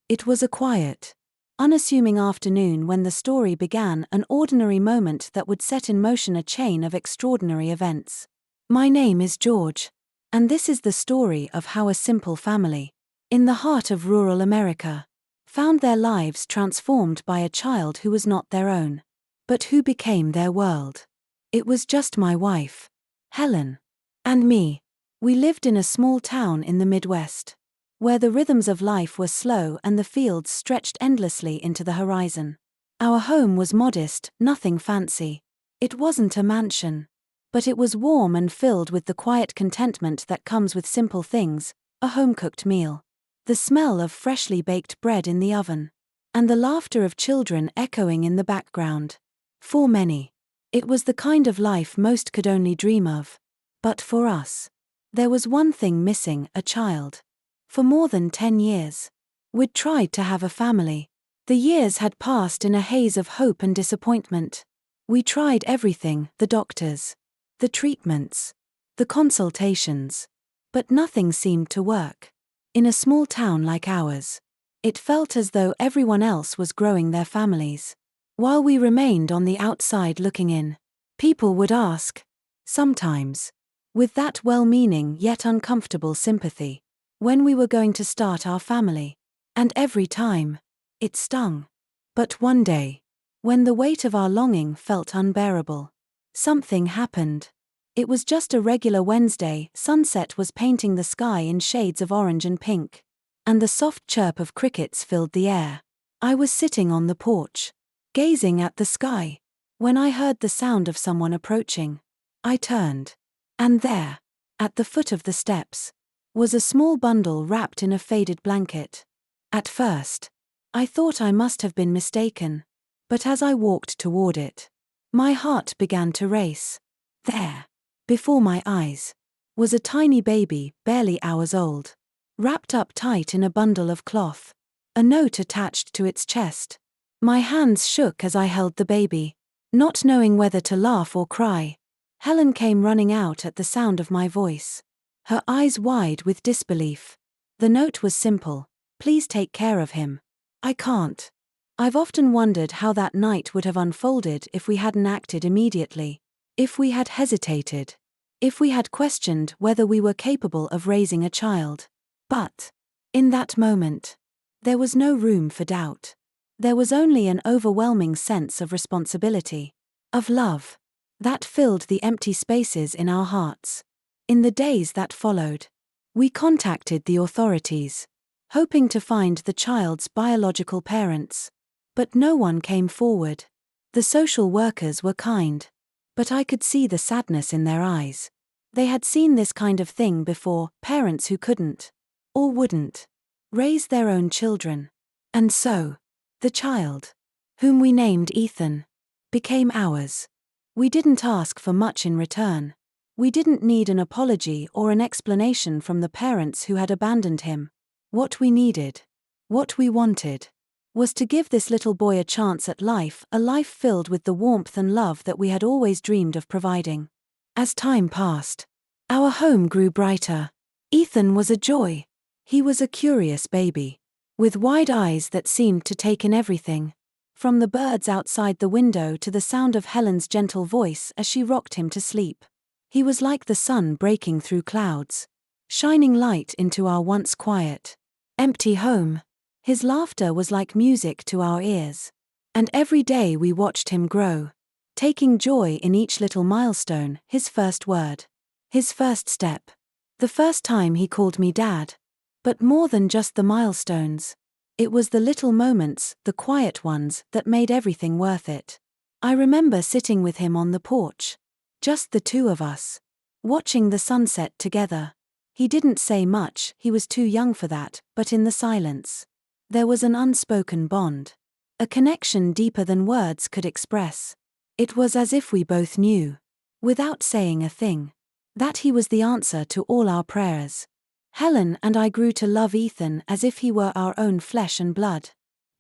It was a quiet, unassuming afternoon when the story began, an ordinary moment that would set in motion a chain of extraordinary events. My name is George, and this is the story of how a simple family, in the heart of rural America, found their lives transformed by a child who was not their own, but who became their world. It was just my wife, Helen, and me. We lived in a small town in the Midwest, where the rhythms of life were slow and the fields stretched endlessly into the horizon. Our home was modest, nothing fancy. It wasn't a mansion, but it was warm and filled with the quiet contentment that comes with simple things, a home-cooked meal, the smell of freshly baked bread in the oven, and the laughter of children echoing in the background. For many, it was the kind of life most could only dream of. But for us, there was one thing missing: a child. For more than 10 years, we'd tried to have a family. The years had passed in a haze of hope and disappointment. We tried everything: the doctors, the treatments, the consultations. But nothing seemed to work. In a small town like ours, it felt as though everyone else was growing their families, while we remained on the outside looking in. People would ask, sometimes, with that well-meaning yet uncomfortable sympathy, when we were going to start our family. And every time, it stung. But one day, when the weight of our longing felt unbearable, something happened. It was just a regular Wednesday. Sunset was painting the sky in shades of orange and pink, and the soft chirp of crickets filled the air. I was sitting on the porch, gazing at the sky, when I heard the sound of someone approaching. I turned, and there, at the foot of the steps, was a small bundle wrapped in a faded blanket. At first, I thought I must have been mistaken, but as I walked toward it, my heart began to race. There, before my eyes, was a tiny baby, barely hours old, wrapped up tight in a bundle of cloth, a note attached to its chest. My hands shook as I held the baby, not knowing whether to laugh or cry. Helen came running out at the sound of my voice, her eyes wide with disbelief. The note was simple: please take care of him. I can't. I've often wondered how that night would have unfolded if we hadn't acted immediately, if we had hesitated, if we had questioned whether we were capable of raising a child. But, in that moment, there was no room for doubt. There was only an overwhelming sense of responsibility, of love, that filled the empty spaces in our hearts. In the days that followed, we contacted the authorities, hoping to find the child's biological parents. But no one came forward. The social workers were kind, but I could see the sadness in their eyes. They had seen this kind of thing before: parents who couldn't, or wouldn't, raise their own children. And so, the child, whom we named Ethan, became ours. We didn't ask for much in return. We didn't need an apology or an explanation from the parents who had abandoned him. What we needed, what we wanted, was to give this little boy a chance at life, a life filled with the warmth and love that we had always dreamed of providing. As time passed, our home grew brighter. Ethan was a joy. He was a curious baby, with wide eyes that seemed to take in everything, from the birds outside the window to the sound of Helen's gentle voice as she rocked him to sleep. He was like the sun breaking through clouds, shining light into our once quiet, empty home. His laughter was like music to our ears. And every day we watched him grow, taking joy in each little milestone: his first word, his first step, the first time he called me Dad. But more than just the milestones, it was the little moments, the quiet ones, that made everything worth it. I remember sitting with him on the porch, just the two of us, watching the sunset together. He didn't say much, he was too young for that, but in the silence, there was an unspoken bond, a connection deeper than words could express. It was as if we both knew, without saying a thing, that he was the answer to all our prayers. Helen and I grew to love Ethan as if he were our own flesh and blood.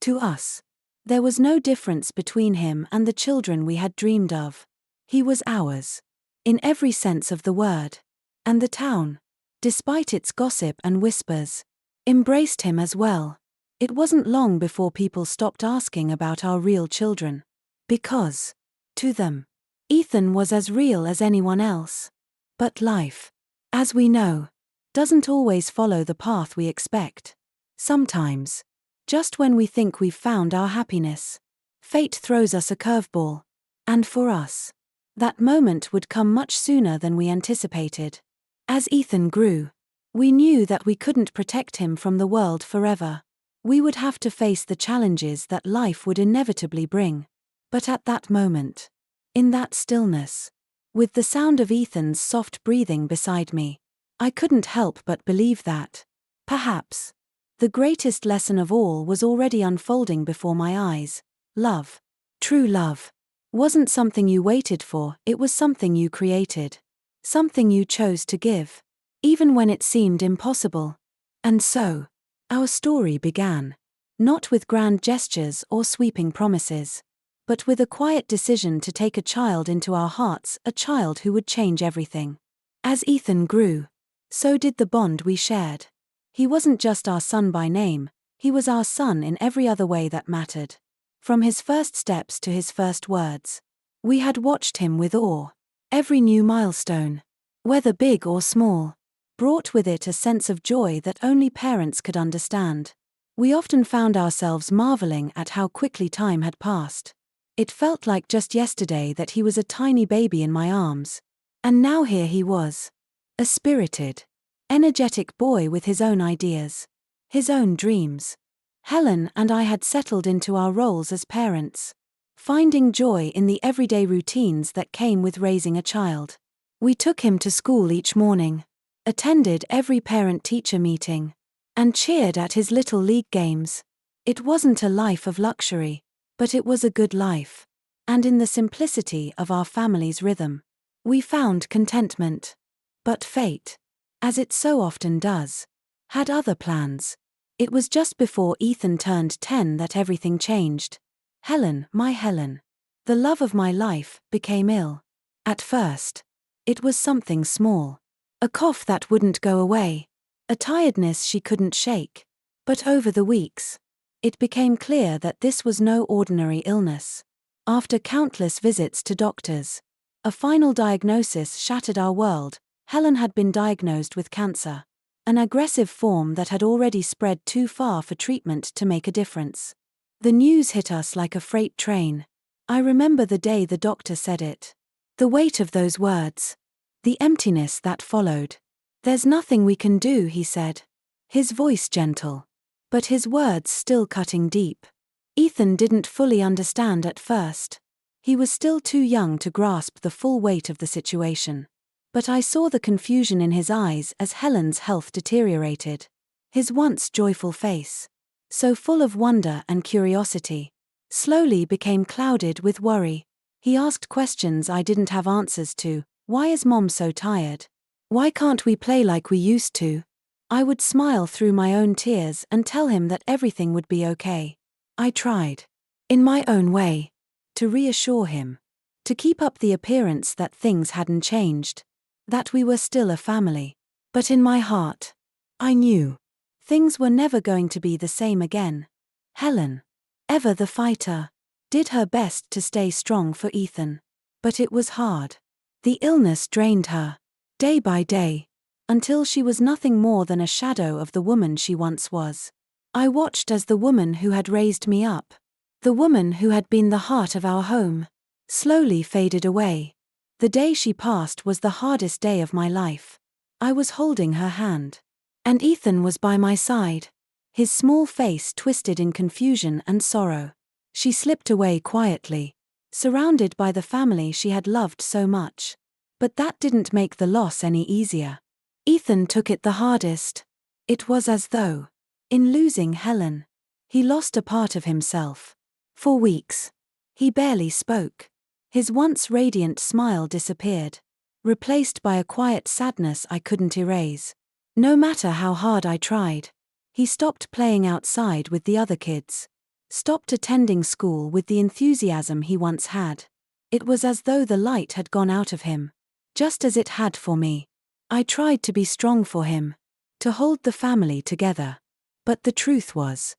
To us, there was no difference between him and the children we had dreamed of. He was ours, in every sense of the word. And the town, despite its gossip and whispers, embraced him as well. It wasn't long before people stopped asking about our real children. Because, to them, Ethan was as real as anyone else. But life, as we know, doesn't always follow the path we expect. Sometimes, just when we think we've found our happiness, fate throws us a curveball. And for us, that moment would come much sooner than we anticipated. As Ethan grew, we knew that we couldn't protect him from the world forever. We would have to face the challenges that life would inevitably bring. But at that moment, in that stillness, with the sound of Ethan's soft breathing beside me, I couldn't help but believe that, perhaps, the greatest lesson of all was already unfolding before my eyes. Love, true love, wasn't something you waited for, it was something you created. Something you chose to give, even when it seemed impossible. And so, our story began. Not with grand gestures or sweeping promises, but with a quiet decision to take a child into our hearts, a child who would change everything. As Ethan grew, so did the bond we shared. He wasn't just our son by name, he was our son in every other way that mattered. From his first steps to his first words, we had watched him with awe. Every new milestone, whether big or small, brought with it a sense of joy that only parents could understand. We often found ourselves marveling at how quickly time had passed. It felt like just yesterday that he was a tiny baby in my arms. And now here he was. A spirited, energetic boy with his own ideas, his own dreams. Helen and I had settled into our roles as parents, finding joy in the everyday routines that came with raising a child. We took him to school each morning, attended every parent-teacher meeting, and cheered at his little league games. It wasn't a life of luxury, but it was a good life. And in the simplicity of our family's rhythm, we found contentment. But fate, as it so often does, had other plans. It was just before Ethan turned 10 that everything changed. Helen, my Helen, the love of my life, became ill. At first, it was something small. A cough that wouldn't go away. A tiredness she couldn't shake. But over the weeks, it became clear that this was no ordinary illness. After countless visits to doctors, a final diagnosis shattered our world. Helen had been diagnosed with cancer, an aggressive form that had already spread too far for treatment to make a difference. The news hit us like a freight train. I remember the day the doctor said it. The weight of those words. The emptiness that followed. "There's nothing we can do," he said. His voice gentle, but his words still cutting deep. Ethan didn't fully understand at first. He was still too young to grasp the full weight of the situation. But I saw the confusion in his eyes as Helen's health deteriorated. His once joyful face, so full of wonder and curiosity, slowly became clouded with worry. He asked questions I didn't have answers to. Why is Mom so tired? Why can't we play like we used to? I would smile through my own tears and tell him that everything would be okay. I tried, in my own way, to reassure him, to keep up the appearance that things hadn't changed, that we were still a family. But in my heart, I knew things were never going to be the same again. Helen, ever the fighter, did her best to stay strong for Ethan. But it was hard. The illness drained her, day by day, until she was nothing more than a shadow of the woman she once was. I watched as the woman who had raised me up, the woman who had been the heart of our home, slowly faded away. The day she passed was the hardest day of my life. I was holding her hand, and Ethan was by my side, his small face twisted in confusion and sorrow. She slipped away quietly, surrounded by the family she had loved so much. But that didn't make the loss any easier. Ethan took it the hardest. It was as though, in losing Helen, he lost a part of himself. For weeks, he barely spoke. His once radiant smile disappeared, replaced by a quiet sadness I couldn't erase. No matter how hard I tried, he stopped playing outside with the other kids, stopped attending school with the enthusiasm he once had. It was as though the light had gone out of him, just as it had for me. I tried to be strong for him, to hold the family together. But the truth was,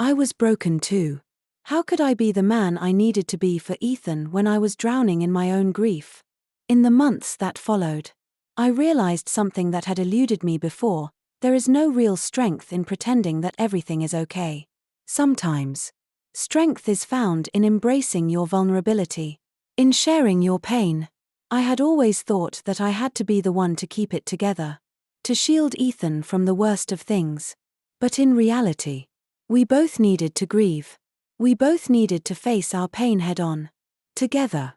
I was broken too. How could I be the man I needed to be for Ethan when I was drowning in my own grief? In the months that followed, I realized something that had eluded me before: there is no real strength in pretending that everything is okay. Sometimes, strength is found in embracing your vulnerability, in sharing your pain. I had always thought that I had to be the one to keep it together, to shield Ethan from the worst of things. But in reality, we both needed to grieve. We both needed to face our pain head-on, together.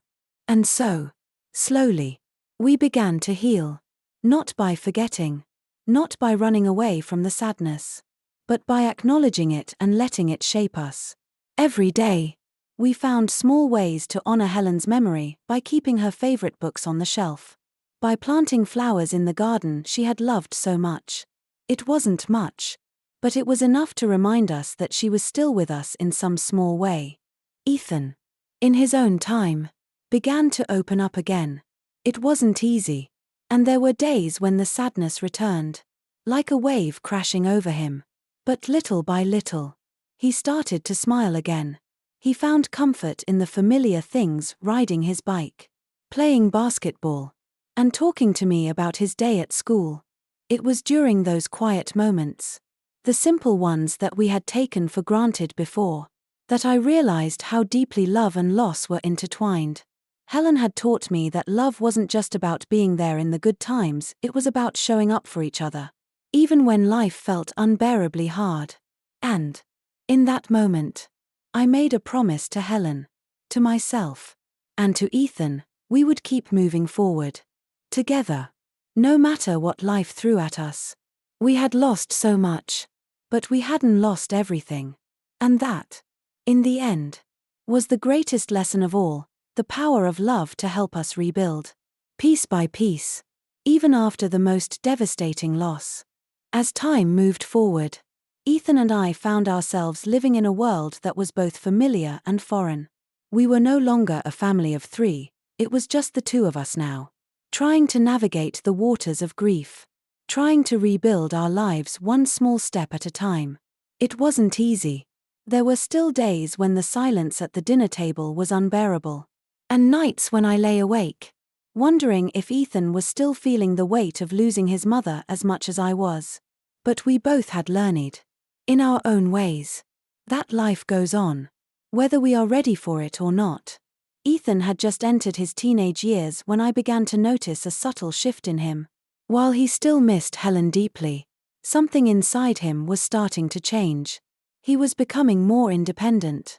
And so, slowly, we began to heal. Not by forgetting, not by running away from the sadness, but by acknowledging it and letting it shape us. Every day, we found small ways to honor Helen's memory by keeping her favorite books on the shelf, by planting flowers in the garden she had loved so much. It wasn't much, but it was enough to remind us that she was still with us in some small way. Ethan, in his own time, began to open up again. It wasn't easy, and there were days when the sadness returned, like a wave crashing over him. But little by little, he started to smile again. He found comfort in the familiar things: riding his bike, playing basketball, and talking to me about his day at school. It was during those quiet moments, the simple ones that we had taken for granted before, that I realized how deeply love and loss were intertwined. Helen had taught me that love wasn't just about being there in the good times, it was about showing up for each other, even when life felt unbearably hard. And, in that moment, I made a promise to Helen, to myself, and to Ethan: we would keep moving forward, together, no matter what life threw at us. We had lost so much, but we hadn't lost everything. And that, in the end, was the greatest lesson of all: the power of love to help us rebuild, piece by piece, even after the most devastating loss. As time moved forward, Ethan and I found ourselves living in a world that was both familiar and foreign. We were no longer a family of three, it was just the two of us now, trying to navigate the waters of grief, trying to rebuild our lives one small step at a time. It wasn't easy. There were still days when the silence at the dinner table was unbearable, and nights when I lay awake, wondering if Ethan was still feeling the weight of losing his mother as much as I was. But we both had learned, in our own ways, that life goes on, whether we are ready for it or not. Ethan had just entered his teenage years when I began to notice a subtle shift in him. While he still missed Helen deeply, something inside him was starting to change. He was becoming more independent,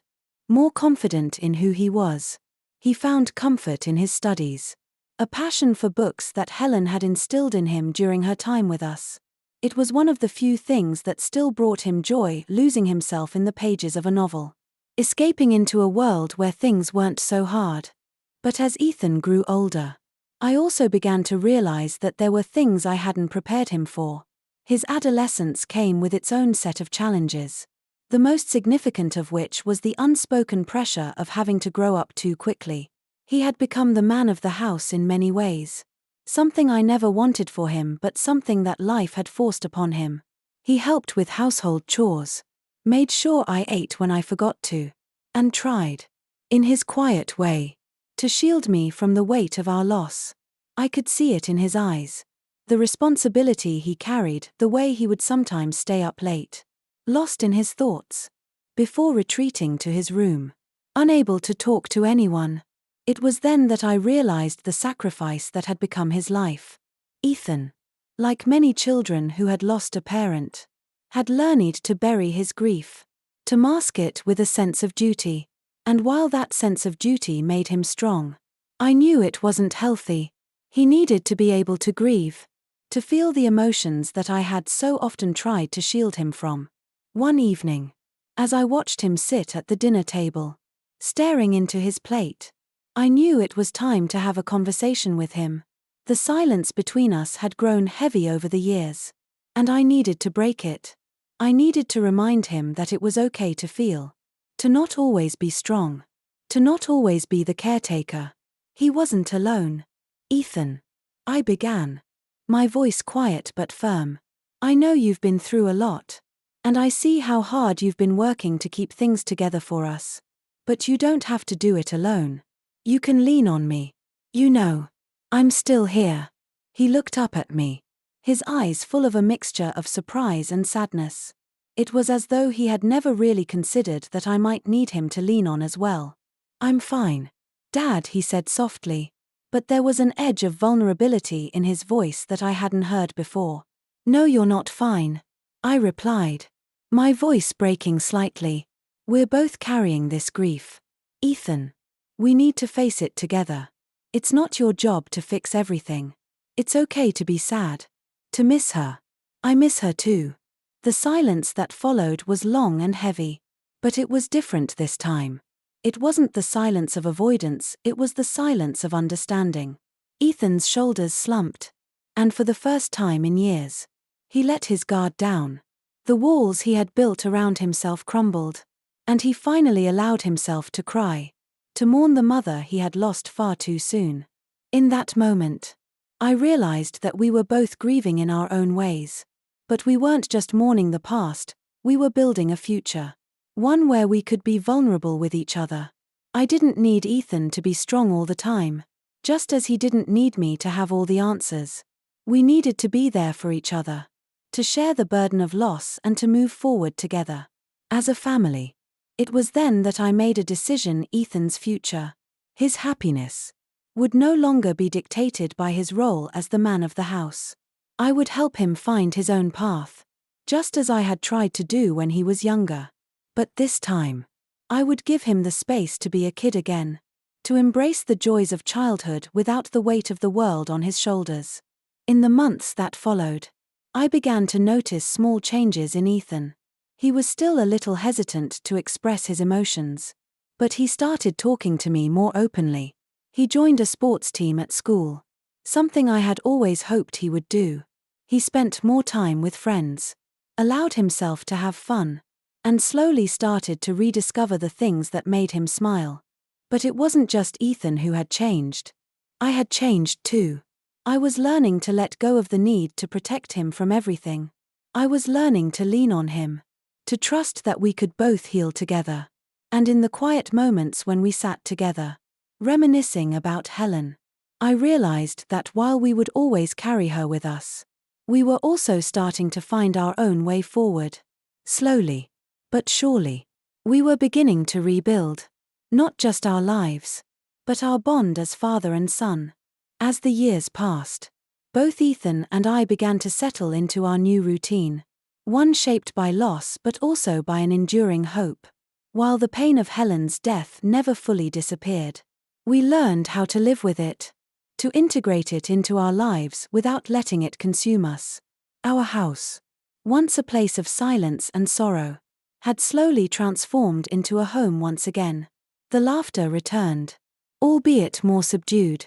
more confident in who he was. He found comfort in his studies, a passion for books that Helen had instilled in him during her time with us. It was one of the few things that still brought him joy: losing himself in the pages of a novel, escaping into a world where things weren't so hard. But as Ethan grew older, I also began to realize that there were things I hadn't prepared him for. His adolescence came with its own set of challenges, the most significant of which was the unspoken pressure of having to grow up too quickly. He had become the man of the house in many ways, something I never wanted for him but something that life had forced upon him. He helped with household chores, made sure I ate when I forgot to, and tried, in his quiet way, to shield me from the weight of our loss. I could see it in his eyes, the responsibility he carried, the way he would sometimes stay up late, lost in his thoughts, before retreating to his room, unable to talk to anyone. It was then that I realized the sacrifice that had become his life. Ethan, like many children who had lost a parent, had learned to bury his grief, to mask it with a sense of duty. And while that sense of duty made him strong, I knew it wasn't healthy. He needed to be able to grieve, to feel the emotions that I had so often tried to shield him from. One evening, as I watched him sit at the dinner table, staring into his plate, I knew it was time to have a conversation with him. The silence between us had grown heavy over the years, and I needed to break it. I needed to remind him that it was okay to feel, to not always be strong, to not always be the caretaker. He wasn't alone. Ethan, I began, my voice quiet but firm, I know you've been through a lot, And I see how hard you've been working to keep things together for us. But you don't have to do it alone. You can lean on me. You know, I'm still here." He looked up at me, his eyes full of a mixture of surprise and sadness. It was as though he had never really considered that I might need him to lean on as well. "I'm fine, Dad," he said softly, but there was an edge of vulnerability in his voice that I hadn't heard before. "No, you're not fine," I replied, my voice breaking slightly. "We're both carrying this grief, Ethan. We need to face it together. It's not your job to fix everything. It's okay to be sad, to miss her. I miss her too." The silence that followed was long and heavy. But it was different this time. It wasn't the silence of avoidance, it was the silence of understanding. Ethan's shoulders slumped. And for the first time in years, he let his guard down. The walls he had built around himself crumbled. And he finally allowed himself to cry, to mourn the mother he had lost far too soon. In that moment, I realized that we were both grieving in our own ways. But we weren't just mourning the past, we were building a future. One where we could be vulnerable with each other. I didn't need Ethan to be strong all the time, just as he didn't need me to have all the answers. We needed to be there for each other, to share the burden of loss and to move forward together. As a family. It was then that I made a decision: Ethan's future, his happiness, would no longer be dictated by his role as the man of the house. I would help him find his own path, just as I had tried to do when he was younger. But this time, I would give him the space to be a kid again, to embrace the joys of childhood without the weight of the world on his shoulders. In the months that followed, I began to notice small changes in Ethan. He was still a little hesitant to express his emotions, but he started talking to me more openly. He joined a sports team at school, something I had always hoped he would do. He spent more time with friends, allowed himself to have fun, and slowly started to rediscover the things that made him smile. But it wasn't just Ethan who had changed. I had changed too. I was learning to let go of the need to protect him from everything. I was learning to lean on him, to trust that we could both heal together. And in the quiet moments when we sat together, reminiscing about Helen, I realized that while we would always carry her with us, we were also starting to find our own way forward. Slowly, but surely, we were beginning to rebuild, not just our lives, but our bond as father and son. As the years passed, both Ethan and I began to settle into our new routine, one shaped by loss but also by an enduring hope. While the pain of Helen's death never fully disappeared, we learned how to live with it, to integrate it into our lives without letting it consume us. Our house, once a place of silence and sorrow, had slowly transformed into a home once again. The laughter returned, albeit more subdued,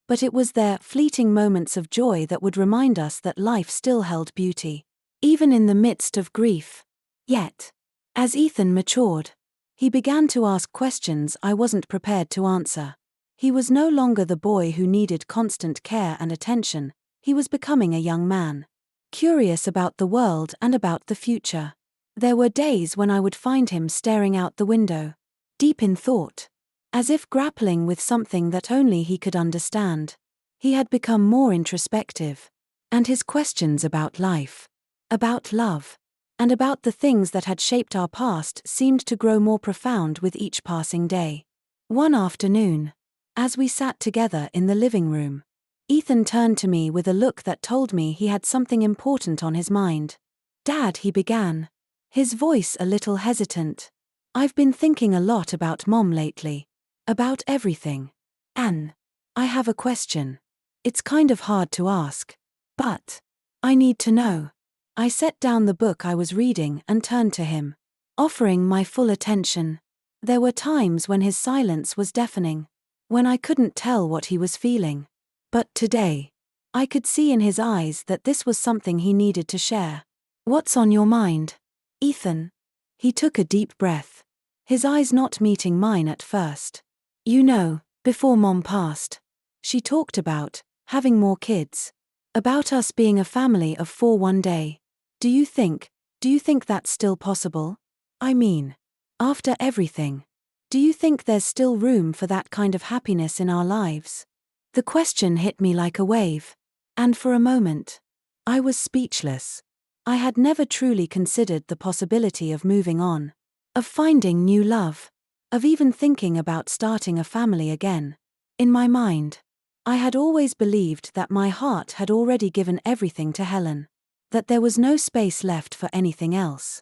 but it was their fleeting moments of joy that would remind us that life still held beauty, even in the midst of grief. Yet, as Ethan matured, he began to ask questions I wasn't prepared to answer. He was no longer the boy who needed constant care and attention, he was becoming a young man, curious about the world and about the future. There were days when I would find him staring out the window, deep in thought, as if grappling with something that only he could understand. He had become more introspective, and his questions about life, about love, and about the things that had shaped our past seemed to grow more profound with each passing day. One afternoon, as we sat together in the living room, Ethan turned to me with a look that told me he had something important on his mind. "Dad," he began, his voice a little hesitant, "I've been thinking a lot about Mom lately. About everything. And I have a question. It's kind of hard to ask, but I need to know." I set down the book I was reading and turned to him, offering my full attention. There were times when his silence was deafening, when I couldn't tell what he was feeling. But today, I could see in his eyes that this was something he needed to share. "What's on your mind, Ethan?" He took a deep breath, his eyes not meeting mine at first. "You know, before Mom passed, she talked about having more kids, about us being a family of 4 one day. Do you think Do you think that's still possible? I mean, after everything, do you think there's still room for that kind of happiness in our lives? The question hit me like a wave, and for a moment, I was speechless. I had never truly considered the possibility of moving on, of finding new love, of even thinking about starting a family again. In my mind, I had always believed that my heart had already given everything to Helen, that there was no space left for anything else.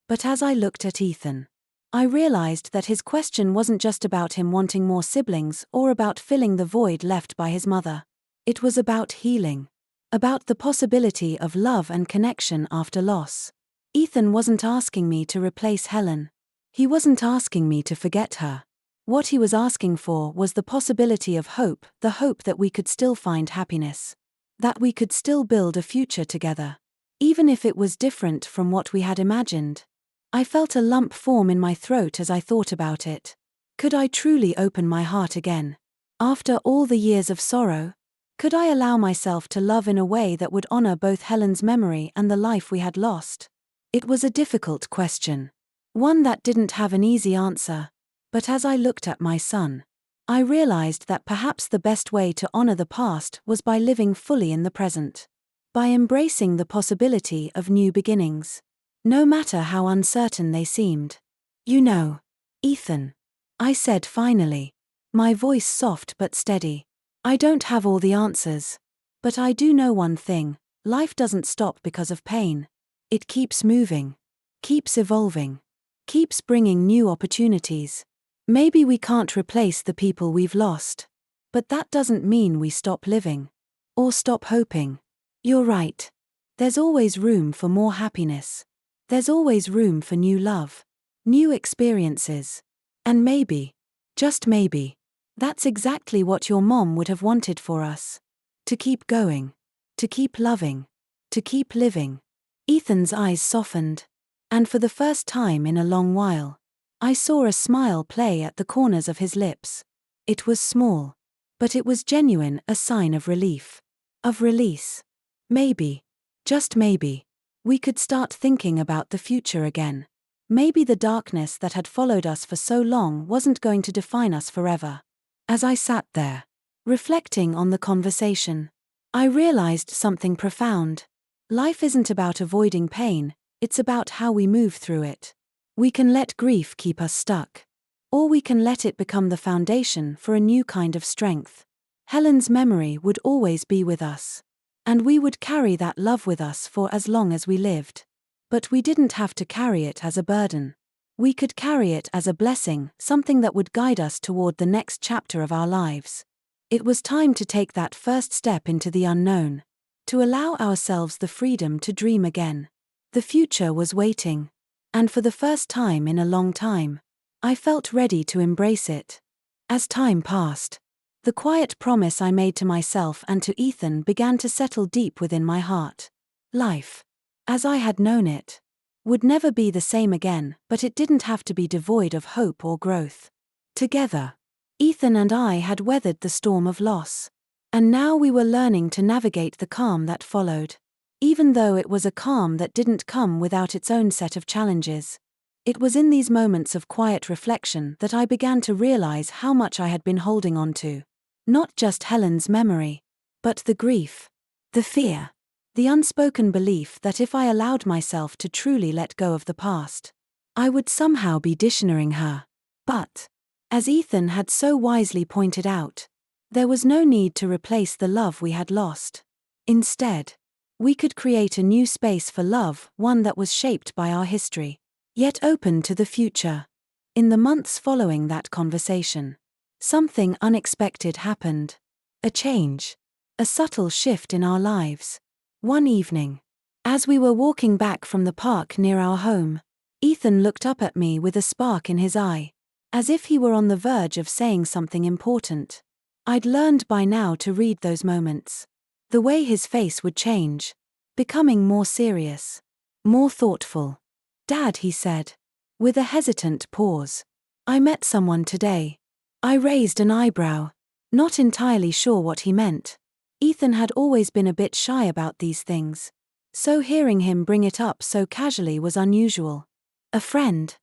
But as I looked at Ethan, I realized that his question wasn't just about him wanting more siblings or about filling the void left by his mother. It was about healing, about the possibility of love and connection after loss. Ethan wasn't asking me to replace Helen. He wasn't asking me to forget her. What he was asking for was the possibility of hope, the hope that we could still find happiness, that we could still build a future together, even if it was different from what we had imagined. I felt a lump form in my throat as I thought about it. Could I truly open my heart again? After all the years of sorrow, could I allow myself to love in a way that would honor both Helen's memory and the life we had lost? It was a difficult question, one that didn't have an easy answer, but as I looked at my son, I realized that perhaps the best way to honor the past was by living fully in the present, by embracing the possibility of new beginnings, no matter how uncertain they seemed. You know, Ethan, I said finally, my voice soft but steady, I don't have all the answers, but I do know one thing: life doesn't stop because of pain. It keeps moving, keeps evolving, keeps bringing new opportunities. Maybe we can't replace the people we've lost, but that doesn't mean we stop living or stop hoping. You're right. There's always room for more happiness. There's always room for new love, new experiences. And maybe, just maybe, that's exactly what your mom would have wanted for us. To keep going, to keep loving, to keep living. Ethan's eyes softened, and for the first time in a long while, I saw a smile play at the corners of his lips. It was small, but it was genuine, a sign of relief, of release. Maybe, just maybe, we could start thinking about the future again. Maybe the darkness that had followed us for so long wasn't going to define us forever. As I sat there, reflecting on the conversation, I realized something profound. Life isn't about avoiding pain, it's about how we move through it. We can let grief keep us stuck, or we can let it become the foundation for a new kind of strength. Helen's memory would always be with us, and we would carry that love with us for as long as we lived. But we didn't have to carry it as a burden. We could carry it as a blessing, something that would guide us toward the next chapter of our lives. It was time to take that first step into the unknown, to allow ourselves the freedom to dream again. The future was waiting, and for the first time in a long time, I felt ready to embrace it. As time passed, the quiet promise I made to myself and to Ethan began to settle deep within my heart. Life, as I had known it, would never be the same again, but it didn't have to be devoid of hope or growth. Together, Ethan and I had weathered the storm of loss, and now we were learning to navigate the calm that followed. Even though it was a calm that didn't come without its own set of challenges. It was in these moments of quiet reflection that I began to realize how much I had been holding on to. Not just Helen's memory, but the grief, the fear, the unspoken belief that if I allowed myself to truly let go of the past, I would somehow be dishonoring her. But, as Ethan had so wisely pointed out, there was no need to replace the love we had lost. Instead, we could create a new space for love, one that was shaped by our history, yet open to the future. In the months following that conversation, something unexpected happened. A change, a subtle shift in our lives. One evening, as we were walking back from the park near our home, Ethan looked up at me with a spark in his eye, as if he were on the verge of saying something important. I'd learned by now to read those moments. The way his face would change, becoming more serious, more thoughtful. "Dad," he said, with a hesitant pause, "I met someone today." I raised an eyebrow, not entirely sure what he meant. Ethan had always been a bit shy about these things. So hearing him bring it up so casually was unusual. A friend?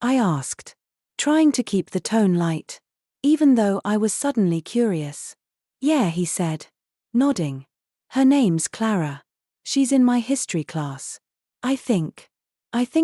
I asked, trying to keep the tone light, even though I was suddenly curious. Yeah, he said, nodding. Her name's Clara. She's in my history class. I think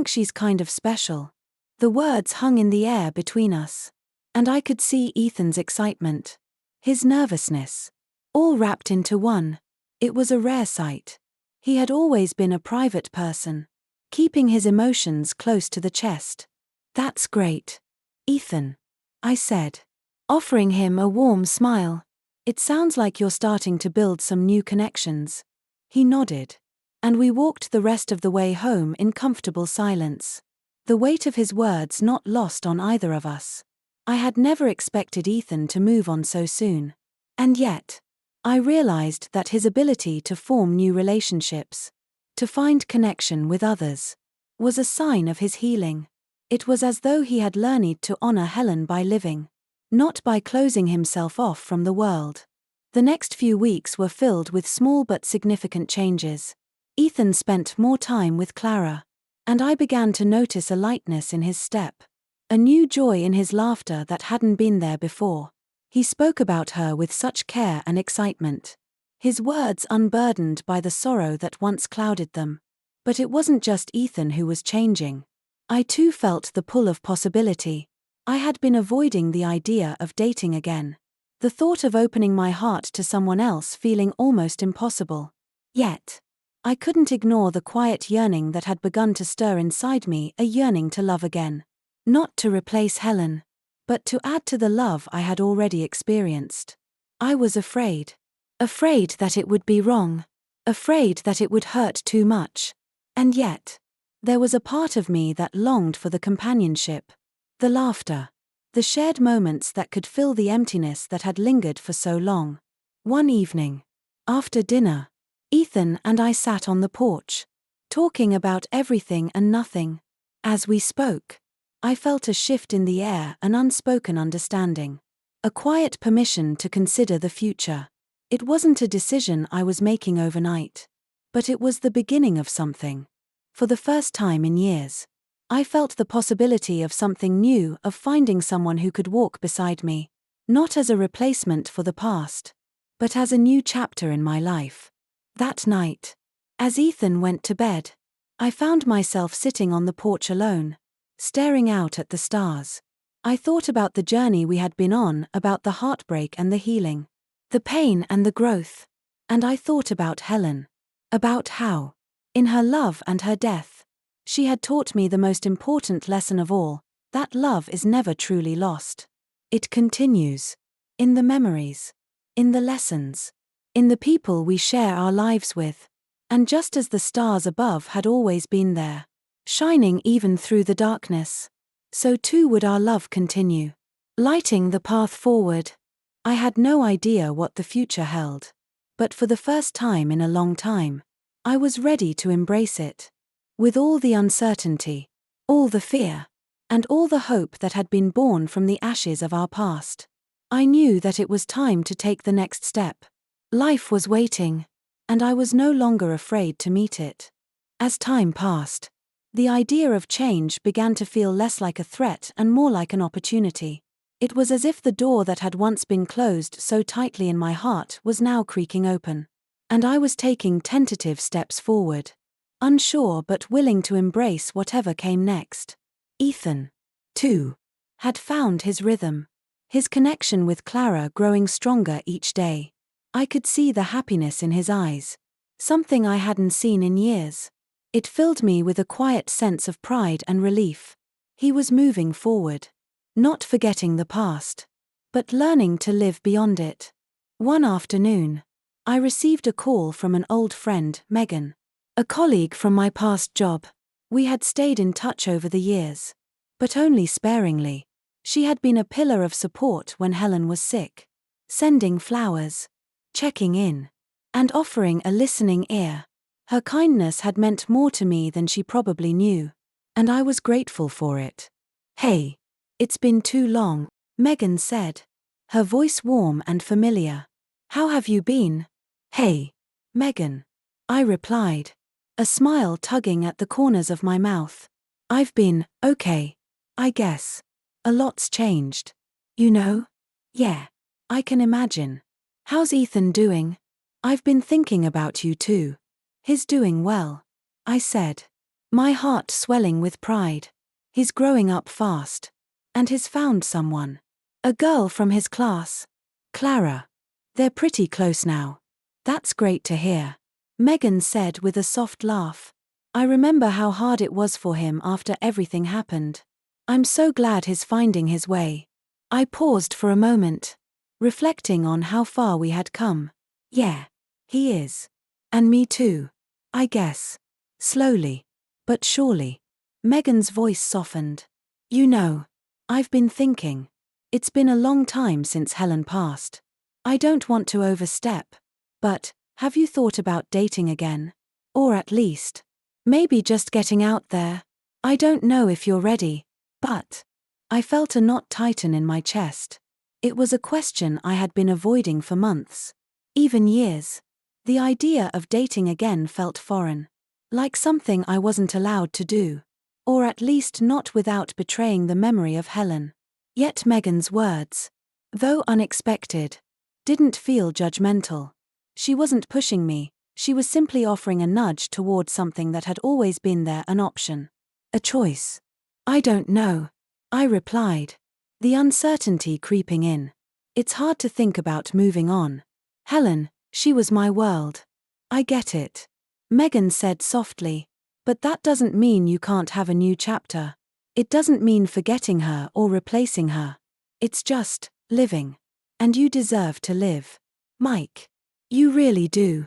she's kind of special. The words hung in the air between us. And I could see Ethan's excitement. His nervousness. All wrapped into one. It was a rare sight. He had always been a private person, keeping his emotions close to the chest. That's great, Ethan, I said, offering him a warm smile. It sounds like you're starting to build some new connections. He nodded. And we walked the rest of the way home in comfortable silence. The weight of his words not lost on either of us. I had never expected Ethan to move on so soon. And yet, I realized that his ability to form new relationships, to find connection with others, was a sign of his healing. It was as though he had learned to honor Helen by living, not by closing himself off from the world. The next few weeks were filled with small but significant changes. Ethan spent more time with Clara, and I began to notice a lightness in his step, a new joy in his laughter that hadn't been there before. He spoke about her with such care and excitement, his words unburdened by the sorrow that once clouded them. But it wasn't just Ethan who was changing. I too felt the pull of possibility. I had been avoiding the idea of dating again, the thought of opening my heart to someone else feeling almost impossible. Yet, I couldn't ignore the quiet yearning that had begun to stir inside me, a yearning to love again. Not to replace Helen, but to add to the love I had already experienced. I was afraid. Afraid that it would be wrong. Afraid that it would hurt too much. And yet, there was a part of me that longed for the companionship, the laughter, the shared moments that could fill the emptiness that had lingered for so long. One evening, after dinner, Ethan and I sat on the porch, talking about everything and nothing. As we spoke, I felt a shift in the air, an unspoken understanding. A quiet permission to consider the future. It wasn't a decision I was making overnight. But it was the beginning of something. For the first time in years, I felt the possibility of something new, of finding someone who could walk beside me. Not as a replacement for the past, but as a new chapter in my life. That night, as Ethan went to bed, I found myself sitting on the porch alone, staring out at the stars. I thought about the journey we had been on, about the heartbreak and the healing, the pain and the growth. And I thought about Helen. About how, in her love and her death, she had taught me the most important lesson of all, that love is never truly lost. It continues. In the memories. In the lessons. In the people we share our lives with. And just as the stars above had always been there, shining even through the darkness, so too would our love continue, lighting the path forward. I had no idea what the future held. But for the first time in a long time, I was ready to embrace it. With all the uncertainty, all the fear, and all the hope that had been born from the ashes of our past, I knew that it was time to take the next step. Life was waiting, and I was no longer afraid to meet it. As time passed, the idea of change began to feel less like a threat and more like an opportunity. It was as if the door that had once been closed so tightly in my heart was now creaking open. And I was taking tentative steps forward, unsure but willing to embrace whatever came next. Ethan, too, had found his rhythm, his connection with Clara growing stronger each day. I could see the happiness in his eyes, something I hadn't seen in years. It filled me with a quiet sense of pride and relief. He was moving forward, not forgetting the past, but learning to live beyond it. One afternoon, I received a call from an old friend, Megan, a colleague from my past job. We had stayed in touch over the years, but only sparingly. She had been a pillar of support when Helen was sick, sending flowers, checking in, and offering a listening ear. Her kindness had meant more to me than she probably knew, and I was grateful for it. "Hey, it's been too long," Megan said, her voice warm and familiar. "How have you been?" "Hey, Megan," I replied, a smile tugging at the corners of my mouth. I've been, okay. I guess. A lot's changed. You know? Yeah. I can imagine. How's Ethan doing? I've been thinking about you too. He's doing well, I said, my heart swelling with pride. He's growing up fast. And he's found someone. A girl from his class. Clara. They're pretty close now. That's great to hear, Megan said with a soft laugh. I remember how hard it was for him after everything happened. I'm so glad he's finding his way. I paused for a moment, reflecting on how far we had come. Yeah, he is. And me too. I guess. Slowly. But surely. Megan's voice softened. You know, I've been thinking. It's been a long time since Helen passed. I don't want to overstep. But, have you thought about dating again? Or at least, maybe just getting out there? I don't know if you're ready, but I felt a knot tighten in my chest. It was a question I had been avoiding for months, even years. The idea of dating again felt foreign, like something I wasn't allowed to do, or at least not without betraying the memory of Helen. Yet Megan's words, though unexpected, didn't feel judgmental. She wasn't pushing me, she was simply offering a nudge toward something that had always been there, an option. A choice. I don't know, I replied, the uncertainty creeping in. It's hard to think about moving on. Helen, she was my world. I get it, Megan said softly, but that doesn't mean you can't have a new chapter. It doesn't mean forgetting her or replacing her. It's just living. And you deserve to live. Mike. You really do.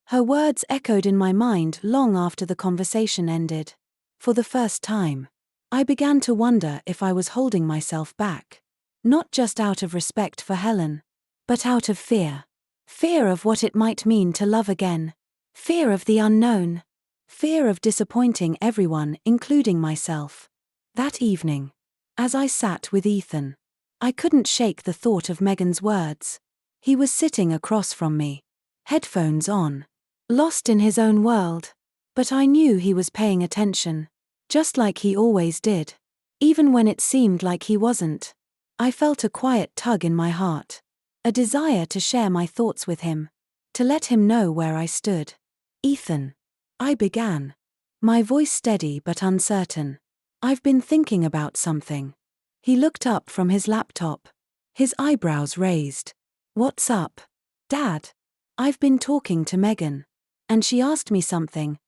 Her words echoed in my mind long after the conversation ended. For the first time, I began to wonder if I was holding myself back. Not just out of respect for Helen, but out of fear. Fear of what it might mean to love again. Fear of the unknown. Fear of disappointing everyone, including myself. That evening, as I sat with Ethan, I couldn't shake the thought of Megan's words. He was sitting across from me, headphones on, lost in his own world. But I knew he was paying attention, just like he always did. Even when it seemed like he wasn't, I felt a quiet tug in my heart, a desire to share my thoughts with him, to let him know where I stood. Ethan, I began, my voice steady but uncertain. I've been thinking about something. He looked up from his laptop, his eyebrows raised. What's up, Dad? I've been talking to Megan, and she asked me something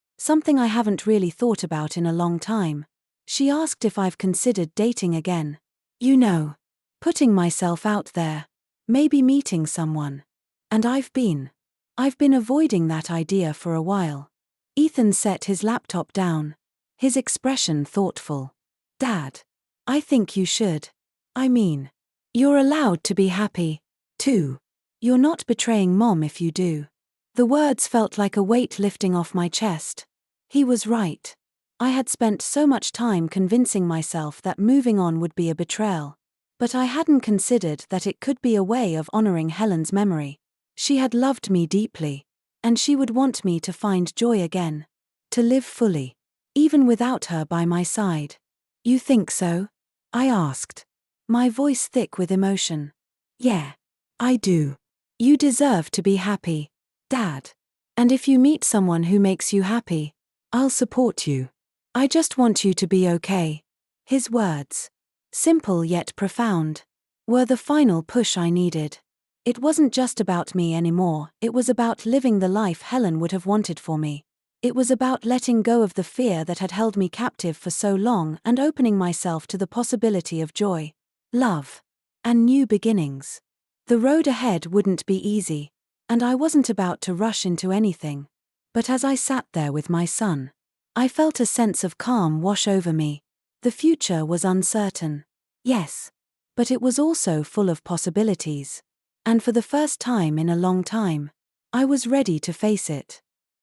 I haven't really thought about in a long time. She asked if I've considered dating again. You know, putting myself out there, maybe meeting someone. And I've been avoiding that idea for a while. Ethan set his laptop down, his expression thoughtful. Dad, I think you should. I mean, you're allowed to be happy, too. You're not betraying Mom if you do. The words felt like a weight lifting off my chest. He was right. I had spent so much time convincing myself that moving on would be a betrayal. But I hadn't considered that it could be a way of honoring Helen's memory. She had loved me deeply, and she would want me to find joy again, to live fully, even without her by my side. You think so? I asked, my voice thick with emotion. Yeah, I do. You deserve to be happy, Dad. And if you meet someone who makes you happy, I'll support you. I just want you to be okay. His words, simple yet profound, were the final push I needed. It wasn't just about me anymore, it was about living the life Helen would have wanted for me. It was about letting go of the fear that had held me captive for so long and opening myself to the possibility of joy, love, and new beginnings. The road ahead wouldn't be easy, and I wasn't about to rush into anything. But as I sat there with my son, I felt a sense of calm wash over me. The future was uncertain, yes, but it was also full of possibilities. And for the first time in a long time, I was ready to face it.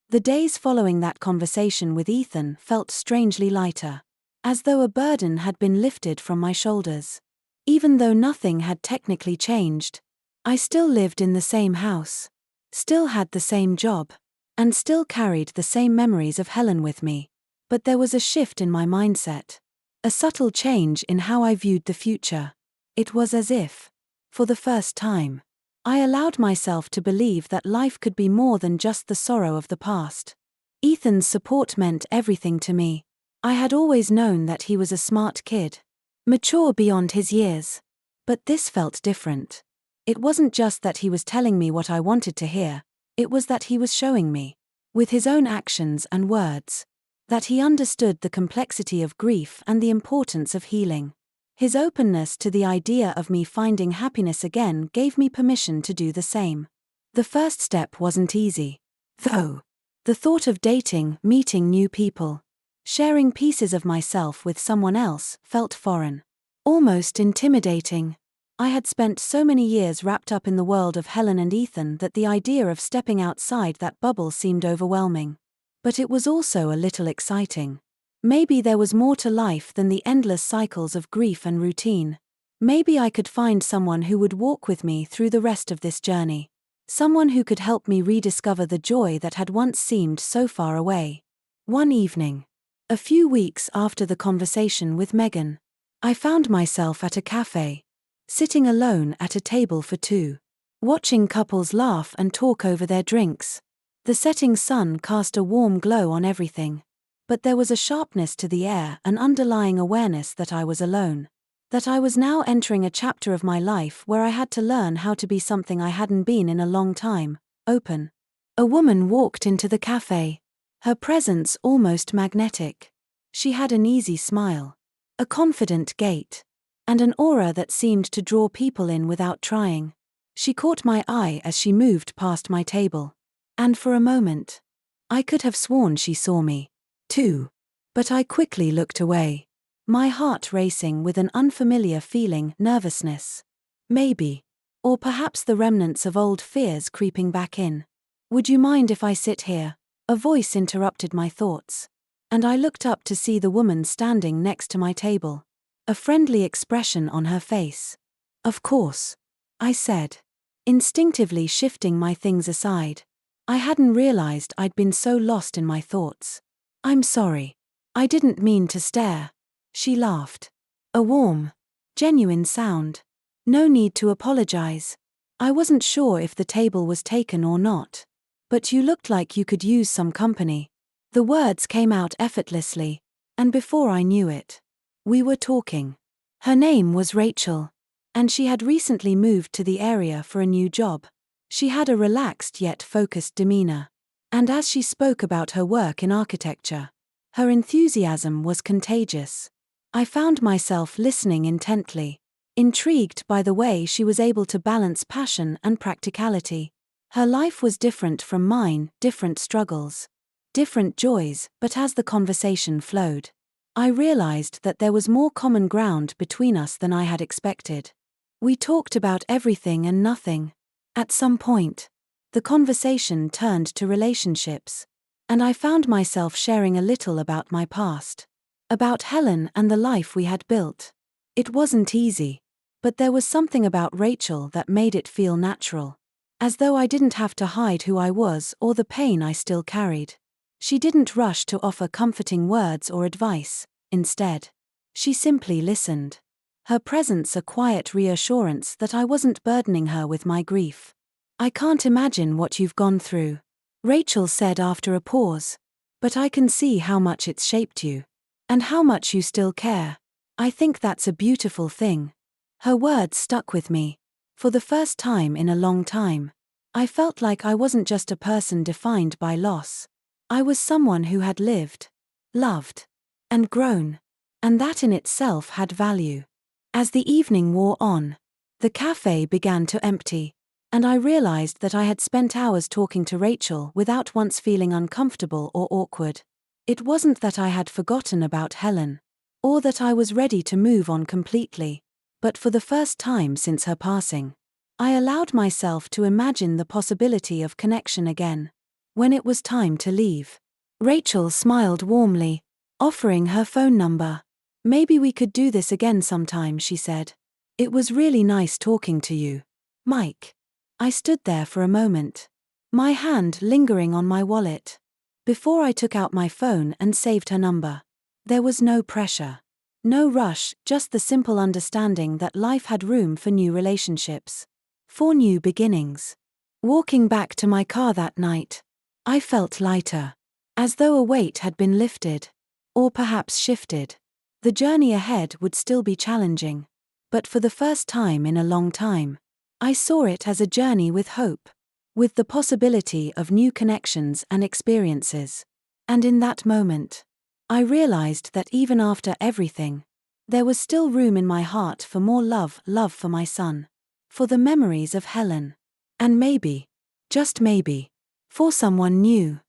The days following that conversation with Ethan felt strangely lighter, as though a burden had been lifted from my shoulders. Even though nothing had technically changed, I still lived in the same house, still had the same job, and still carried the same memories of Helen with me. But there was a shift in my mindset. A subtle change in how I viewed the future. It was as if, for the first time, I allowed myself to believe that life could be more than just the sorrow of the past. Ethan's support meant everything to me. I had always known that he was a smart kid, mature beyond his years. But this felt different. It wasn't just that he was telling me what I wanted to hear, it was that he was showing me, with his own actions and words, that he understood the complexity of grief and the importance of healing. His openness to the idea of me finding happiness again gave me permission to do the same. The first step wasn't easy, though. The thought of dating, meeting new people, sharing pieces of myself with someone else felt foreign, almost intimidating. I had spent so many years wrapped up in the world of Helen and Ethan that the idea of stepping outside that bubble seemed overwhelming. But it was also a little exciting. Maybe there was more to life than the endless cycles of grief and routine. Maybe I could find someone who would walk with me through the rest of this journey. Someone who could help me rediscover the joy that had once seemed so far away. One evening, a few weeks after the conversation with Megan, I found myself at a cafe, sitting alone at a table for two, watching couples laugh and talk over their drinks. The setting sun cast a warm glow on everything, but there was a sharpness to the air, an underlying awareness that I was alone, that I was now entering a chapter of my life where I had to learn how to be something I hadn't been in a long time, open. A woman walked into the cafe, her presence almost magnetic. She had an easy smile, a confident gait, and an aura that seemed to draw people in without trying. She caught my eye as she moved past my table, and for a moment, I could have sworn she saw me, too. But I quickly looked away, my heart racing with an unfamiliar feeling, nervousness. Maybe. Or perhaps the remnants of old fears creeping back in. "Would you mind if I sit here?" A voice interrupted my thoughts, and I looked up to see the woman standing next to my table, a friendly expression on her face. "Of course," I said, instinctively shifting my things aside. I hadn't realized I'd been so lost in my thoughts. "I'm sorry. I didn't mean to stare." She laughed. A warm, genuine sound. "No need to apologize. I wasn't sure if the table was taken or not. But you looked like you could use some company." The words came out effortlessly, and before I knew it, we were talking. Her name was Rachel, and she had recently moved to the area for a new job. She had a relaxed yet focused demeanor, and as she spoke about her work in architecture, her enthusiasm was contagious. I found myself listening intently, intrigued by the way she was able to balance passion and practicality. Her life was different from mine, different struggles, different joys, but as the conversation flowed, I realized that there was more common ground between us than I had expected. We talked about everything and nothing. At some point, the conversation turned to relationships, and I found myself sharing a little about my past, about Helen and the life we had built. It wasn't easy, but there was something about Rachel that made it feel natural, as though I didn't have to hide who I was or the pain I still carried. She didn't rush to offer comforting words or advice. Instead, she simply listened, her presence a quiet reassurance that I wasn't burdening her with my grief. "I can't imagine what you've gone through," Rachel said after a pause, "but I can see how much it's shaped you, and how much you still care. I think that's a beautiful thing." Her words stuck with me. For the first time in a long time, I felt like I wasn't just a person defined by loss. I was someone who had lived, loved, and grown, and that in itself had value. As the evening wore on, the cafe began to empty, and I realized that I had spent hours talking to Rachel without once feeling uncomfortable or awkward. It wasn't that I had forgotten about Helen, or that I was ready to move on completely, but for the first time since her passing, I allowed myself to imagine the possibility of connection again. When it was time to leave, Rachel smiled warmly, offering her phone number. "Maybe we could do this again sometime," she said. "It was really nice talking to you, Mike." I stood there for a moment, my hand lingering on my wallet. Before I took out my phone and saved her number. There was no pressure. No rush, just the simple understanding that life had room for new relationships. For new beginnings. Walking back to my car that night, I felt lighter. As though a weight had been lifted. Or perhaps shifted. The journey ahead would still be challenging. But for the first time in a long time, I saw it as a journey with hope. With the possibility of new connections and experiences. And in that moment, I realized that even after everything, there was still room in my heart for more love for my son. For the memories of Helen. And maybe, just maybe, for someone new.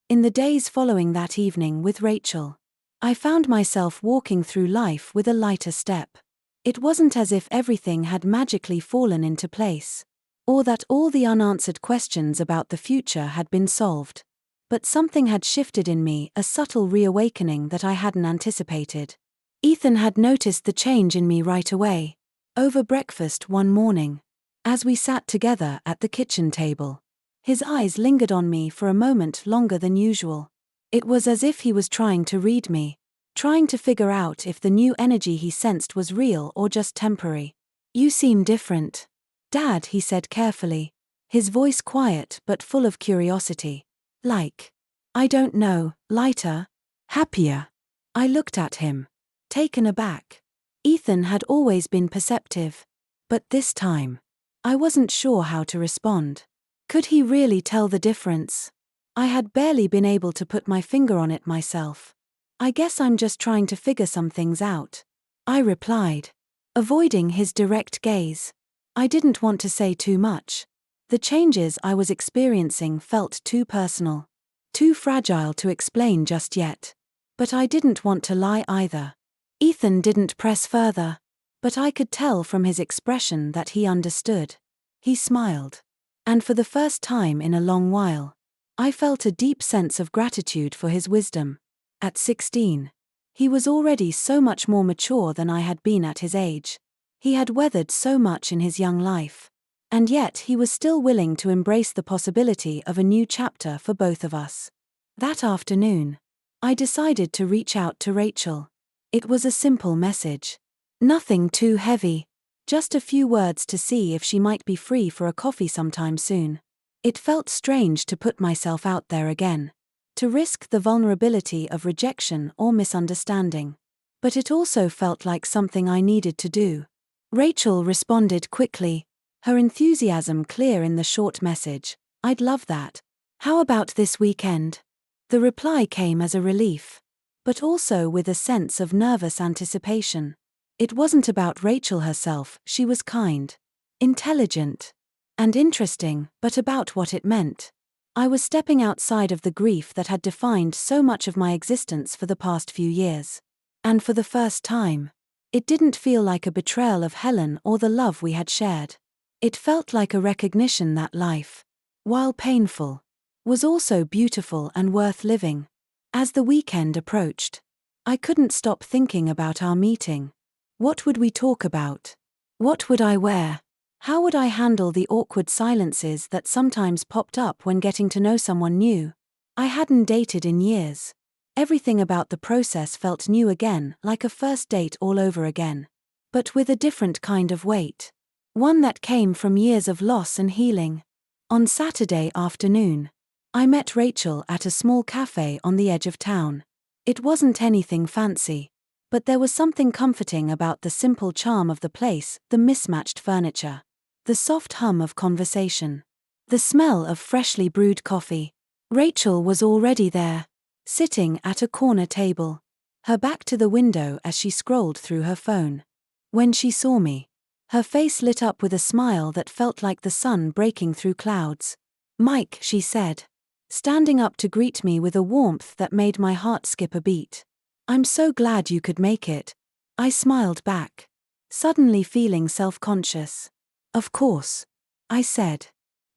In the days following that evening with Rachel, I found myself walking through life with a lighter step. It wasn't as if everything had magically fallen into place. Or that all the unanswered questions about the future had been solved. But something had shifted in me, a subtle reawakening that I hadn't anticipated. Ethan had noticed the change in me right away. Over breakfast one morning. As we sat together at the kitchen table. His eyes lingered on me for a moment longer than usual. It was as if he was trying to read me. Trying to figure out if the new energy he sensed was real or just temporary. "You seem different, Dad," he said carefully. His voice quiet but full of curiosity. "Like, I don't know, lighter? Happier?" I looked at him. Taken aback. Ethan had always been perceptive. But this time, I wasn't sure how to respond. Could he really tell the difference? I had barely been able to put my finger on it myself. "I guess I'm just trying to figure some things out," I replied, avoiding his direct gaze. I didn't want to say too much. The changes I was experiencing felt too personal. Too fragile to explain just yet. But I didn't want to lie either. Ethan didn't press further. But I could tell from his expression that he understood. He smiled. And for the first time in a long while, I felt a deep sense of gratitude for his wisdom. At 16, he was already so much more mature than I had been at his age. He had weathered so much in his young life. And yet he was still willing to embrace the possibility of a new chapter for both of us. That afternoon, I decided to reach out to Rachel. It was a simple message. Nothing too heavy. Just a few words to see if she might be free for a coffee sometime soon. It felt strange to put myself out there again. To risk the vulnerability of rejection or misunderstanding. But it also felt like something I needed to do. Rachel responded quickly, her enthusiasm clear in the short message. "I'd love that. How about this weekend?" The reply came as a relief. But also with a sense of nervous anticipation. It wasn't about Rachel herself, she was kind, intelligent, and interesting, but about what it meant. I was stepping outside of the grief that had defined so much of my existence for the past few years. And for the first time, it didn't feel like a betrayal of Helen or the love we had shared. It felt like a recognition that life, while painful, was also beautiful and worth living. As the weekend approached, I couldn't stop thinking about our meeting. What would we talk about? What would I wear? How would I handle the awkward silences that sometimes popped up when getting to know someone new? I hadn't dated in years. Everything about the process felt new again, like a first date all over again. But with a different kind of weight. One that came from years of loss and healing. On Saturday afternoon, I met Rachel at a small cafe on the edge of town. It wasn't anything fancy. But there was something comforting about the simple charm of the place, the mismatched furniture. The soft hum of conversation. The smell of freshly brewed coffee. Rachel was already there. Sitting at a corner table, her back to the window as she scrolled through her phone. When she saw me, her face lit up with a smile that felt like the sun breaking through clouds. "Mike," she said, standing up to greet me with a warmth that made my heart skip a beat. "I'm so glad you could make it." I smiled back, suddenly feeling self-conscious. "Of course," I said,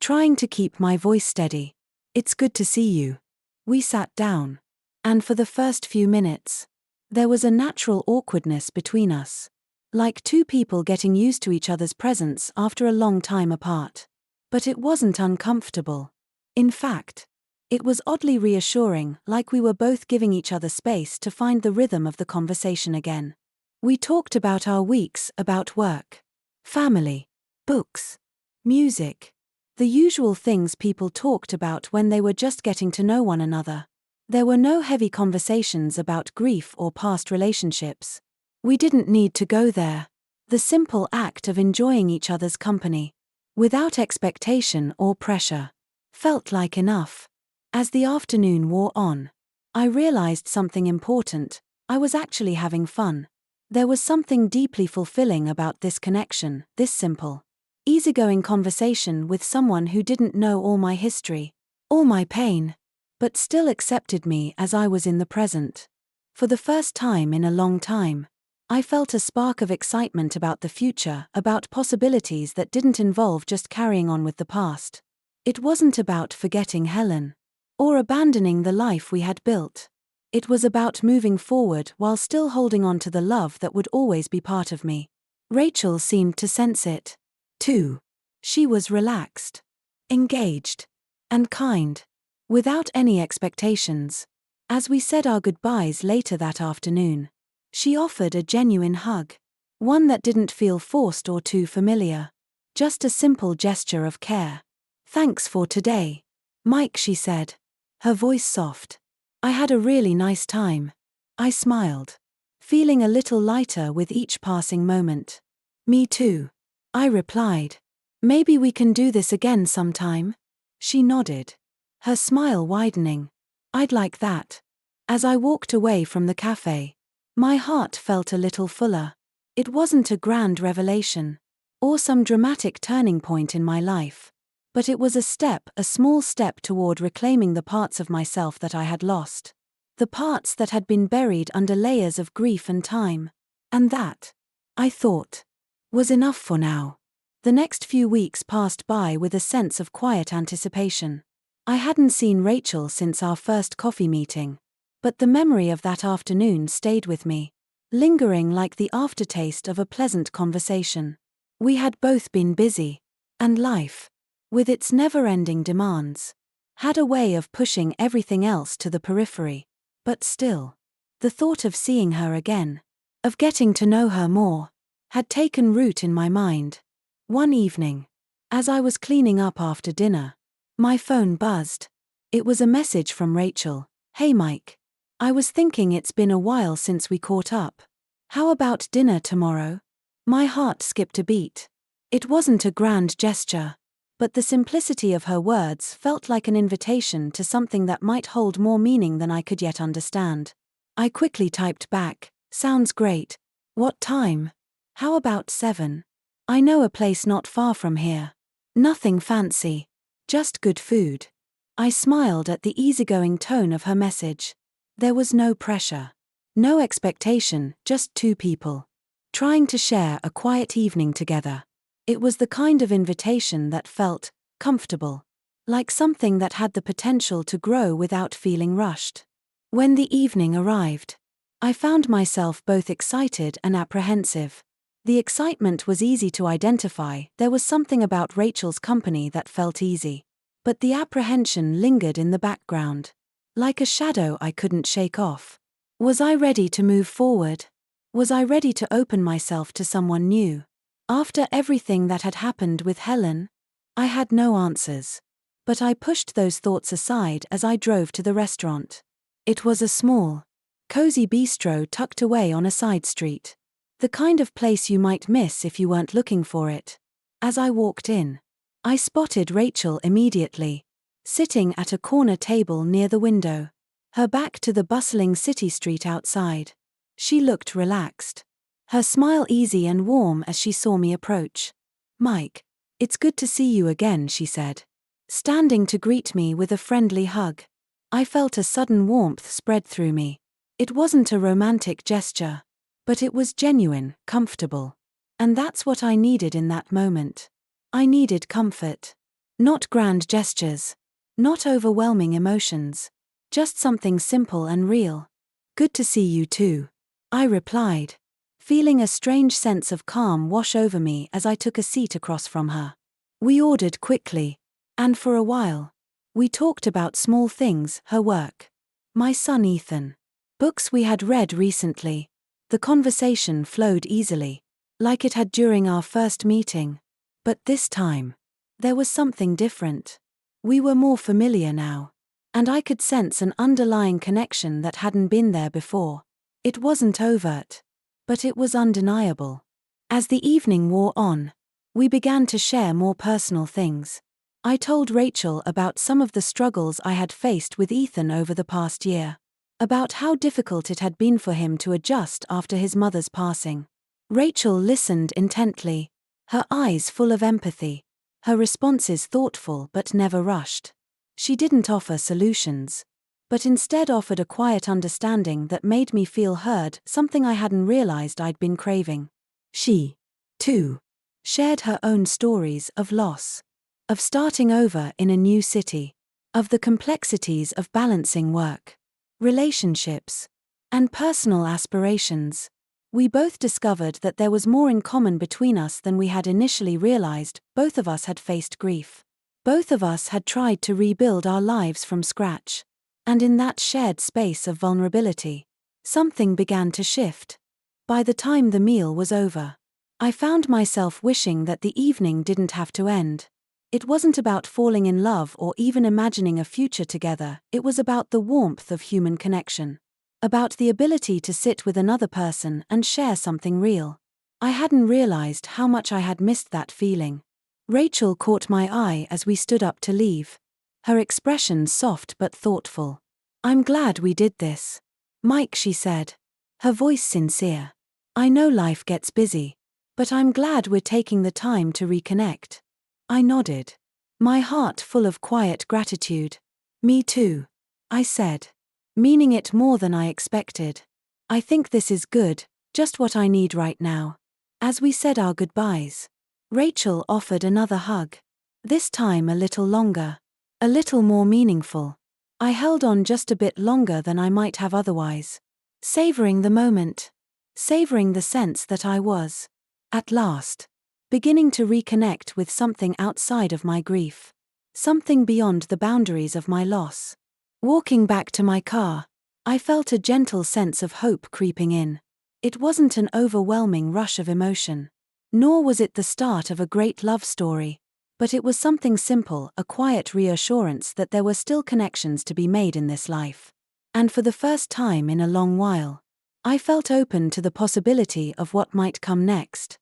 trying to keep my voice steady. "It's good to see you." We sat down. And for the first few minutes, there was a natural awkwardness between us. Like two people getting used to each other's presence after a long time apart. But it wasn't uncomfortable. In fact, it was oddly reassuring, like we were both giving each other space to find the rhythm of the conversation again. We talked about our weeks, about work, family, books, music, the usual things people talked about when they were just getting to know one another. There were no heavy conversations about grief or past relationships. We didn't need to go there. The simple act of enjoying each other's company, without expectation or pressure, felt like enough. As the afternoon wore on, I realized something important. I was actually having fun. There was something deeply fulfilling about this connection, this simple, easygoing conversation with someone who didn't know all my history, all my pain, but still accepted me as I was in the present. For the first time in a long time, I felt a spark of excitement about the future, about possibilities that didn't involve just carrying on with the past. It wasn't about forgetting Helen, or abandoning the life we had built. It was about moving forward while still holding on to the love that would always be part of me. Rachel seemed to sense it, too. She was relaxed, engaged, and kind, without any expectations. As we said our goodbyes later that afternoon, she offered a genuine hug, one that didn't feel forced or too familiar, just a simple gesture of care. "Thanks for today, Mike," she said, her voice soft. "I had a really nice time." I smiled, feeling a little lighter with each passing moment. "Me too," I replied. "Maybe we can do this again sometime?" She nodded, her smile widening. "I'd like that." As I walked away from the cafe, my heart felt a little fuller. It wasn't a grand revelation, or some dramatic turning point in my life, but it was a small step toward reclaiming the parts of myself that I had lost. The parts that had been buried under layers of grief and time. And that, I thought, was enough for now. The next few weeks passed by with a sense of quiet anticipation. I hadn't seen Rachel since our first coffee meeting, but the memory of that afternoon stayed with me, lingering like the aftertaste of a pleasant conversation. We had both been busy, and life, with its never-ending demands, had a way of pushing everything else to the periphery. But still, the thought of seeing her again, of getting to know her more, had taken root in my mind. One evening, as I was cleaning up after dinner, my phone buzzed. It was a message from Rachel. "Hey Mike. I was thinking it's been a while since we caught up. How about dinner tomorrow?" My heart skipped a beat. It wasn't a grand gesture, but the simplicity of her words felt like an invitation to something that might hold more meaning than I could yet understand. I quickly typed back, "Sounds great. What time?" "How about 7? I know a place not far from here. Nothing fancy. Just good food." I smiled at the easygoing tone of her message. There was no pressure, no expectation, just two people trying to share a quiet evening together. It was the kind of invitation that felt comfortable, like something that had the potential to grow without feeling rushed. When the evening arrived, I found myself both excited and apprehensive. The excitement was easy to identify. There was something about Rachel's company that felt easy. But the apprehension lingered in the background, like a shadow I couldn't shake off. Was I ready to move forward? Was I ready to open myself to someone new? After everything that had happened with Helen, I had no answers. But I pushed those thoughts aside as I drove to the restaurant. It was a small, cozy bistro tucked away on a side street. The kind of place you might miss if you weren't looking for it. As I walked in, I spotted Rachel immediately, sitting at a corner table near the window, her back to the bustling city street outside. She looked relaxed, her smile easy and warm as she saw me approach. "Mike, it's good to see you again," she said, standing to greet me with a friendly hug. I felt a sudden warmth spread through me. It wasn't a romantic gesture, but it was genuine, comfortable. And that's what I needed in that moment. I needed comfort. Not grand gestures. Not overwhelming emotions. Just something simple and real. "Good to see you too," I replied, feeling a strange sense of calm wash over me as I took a seat across from her. We ordered quickly, and for a while, We talked about small things, her work, my son Ethan, books we had read recently. The conversation flowed easily, like it had during our first meeting. But this time, there was something different. We were more familiar now, and I could sense an underlying connection that hadn't been there before. It wasn't overt, but it was undeniable. As the evening wore on, we began to share more personal things. I told Rachel about some of the struggles I had faced with Ethan over the past year, about how difficult it had been for him to adjust after his mother's passing. Rachel listened intently, her eyes full of empathy, her responses thoughtful but never rushed. She didn't offer solutions, but instead offered a quiet understanding that made me feel heard, something I hadn't realized I'd been craving. She, too, shared her own stories of loss, of starting over in a new city, of the complexities of balancing work, relationships, and personal aspirations. We both discovered that there was more in common between us than we had initially realized. Both of us had faced grief. Both of us had tried to rebuild our lives from scratch. And in that shared space of vulnerability, something began to shift. By the time the meal was over, I found myself wishing that the evening didn't have to end. It wasn't about falling in love or even imagining a future together, it was about the warmth of human connection. About the ability to sit with another person and share something real. I hadn't realized how much I had missed that feeling. Rachel caught my eye as we stood up to leave. Her expression soft but thoughtful. "I'm glad we did this, Mike," she said, her voice sincere. "I know life gets busy, but I'm glad we're taking the time to reconnect." I nodded, my heart full of quiet gratitude. "Me too," I said, meaning it more than I expected. "I think this is good, just what I need right now." As we said our goodbyes, Rachel offered another hug. This time a little longer, a little more meaningful. I held on just a bit longer than I might have otherwise, savoring the moment, savoring the sense that I was, at last, beginning to reconnect with something outside of my grief, something beyond the boundaries of my loss. Walking back to my car, I felt a gentle sense of hope creeping in. It wasn't an overwhelming rush of emotion, nor was it the start of a great love story, but it was something simple, a quiet reassurance that there were still connections to be made in this life. And for the first time in a long while, I felt open to the possibility of what might come next.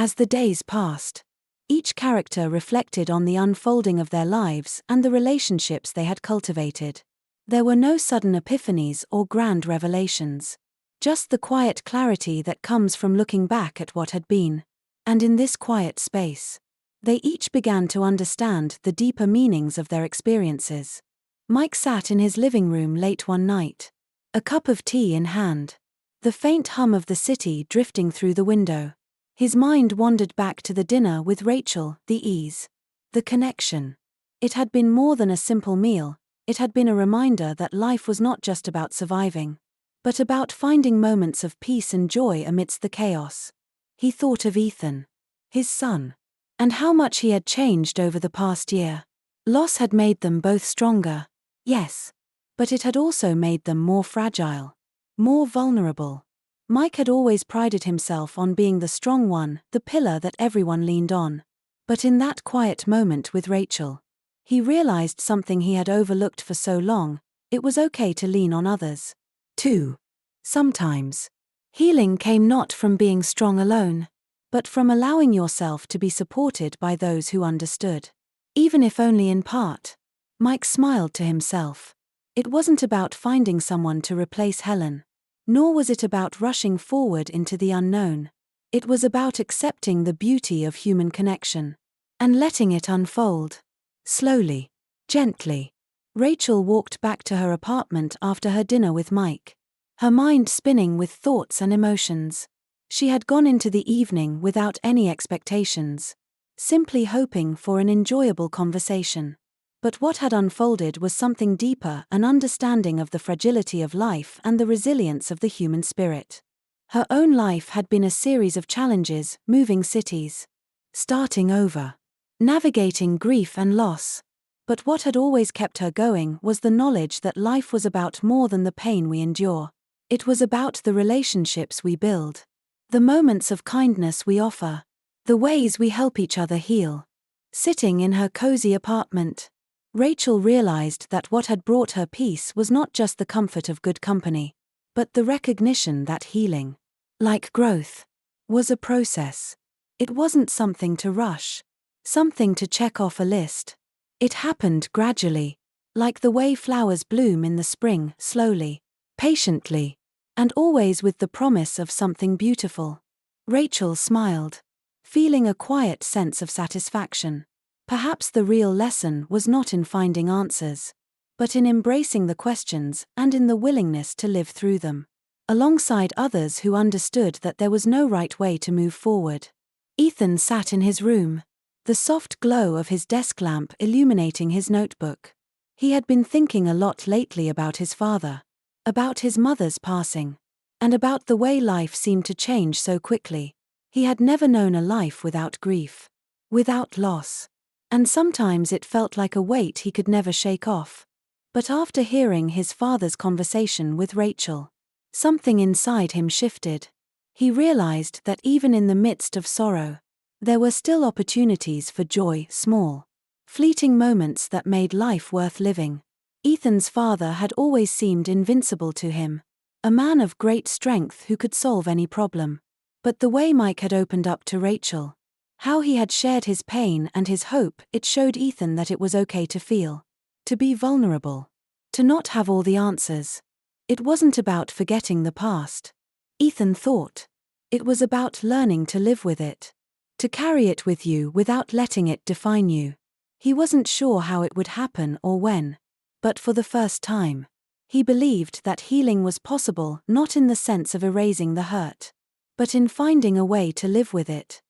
As the days passed, each character reflected on the unfolding of their lives and the relationships they had cultivated. There were no sudden epiphanies or grand revelations, just the quiet clarity that comes from looking back at what had been. And in this quiet space, they each began to understand the deeper meanings of their experiences. Mike sat in his living room late one night, a cup of tea in hand, the faint hum of the city drifting through the window. His mind wandered back to the dinner with Rachel, the ease, the connection. It had been more than a simple meal. It had been a reminder that life was not just about surviving, but about finding moments of peace and joy amidst the chaos. He thought of Ethan, his son, and how much he had changed over the past year. Loss had made them both stronger, yes, but it had also made them more fragile, more vulnerable. Mike had always prided himself on being the strong one, the pillar that everyone leaned on. But in that quiet moment with Rachel, he realized something he had overlooked for so long: it was okay to lean on others, too. Sometimes, healing came not from being strong alone, but from allowing yourself to be supported by those who understood. Even if only in part. Mike smiled to himself. It wasn't about finding someone to replace Helen, nor was it about rushing forward into the unknown. It was about accepting the beauty of human connection, and letting it unfold. Slowly, gently, Rachel walked back to her apartment after her dinner with Mike, her mind spinning with thoughts and emotions. She had gone into the evening without any expectations, simply hoping for an enjoyable conversation. But what had unfolded was something deeper, an understanding of the fragility of life and the resilience of the human spirit. Her own life had been a series of challenges, moving cities, starting over, navigating grief and loss. But what had always kept her going was the knowledge that life was about more than the pain we endure. It was about the relationships we build, the moments of kindness we offer, the ways we help each other heal. Sitting in her cozy apartment, Rachel realized that what had brought her peace was not just the comfort of good company, but the recognition that healing, like growth, was a process. It wasn't something to rush, something to check off a list. It happened gradually, like the way flowers bloom in the spring, slowly, patiently, and always with the promise of something beautiful. Rachel smiled, feeling a quiet sense of satisfaction. Perhaps the real lesson was not in finding answers, but in embracing the questions and in the willingness to live through them, alongside others who understood that there was no right way to move forward. Ethan sat in his room, the soft glow of his desk lamp illuminating his notebook. He had been thinking a lot lately about his father, about his mother's passing, and about the way life seemed to change so quickly. He had never known a life without grief, without loss, and sometimes it felt like a weight he could never shake off. But after hearing his father's conversation with Rachel, something inside him shifted. He realized that even in the midst of sorrow, there were still opportunities for joy, small, fleeting moments that made life worth living. Ethan's father had always seemed invincible to him, a man of great strength who could solve any problem. But the way Mike had opened up to Rachel, how he had shared his pain and his hope, it showed Ethan that it was okay to feel, to be vulnerable, to not have all the answers. It wasn't about forgetting the past, Ethan thought. It was about learning to live with it, to carry it with you without letting it define you. He wasn't sure how it would happen or when, but for the first time, he believed that healing was possible, not in the sense of erasing the hurt, but in finding a way to live with it.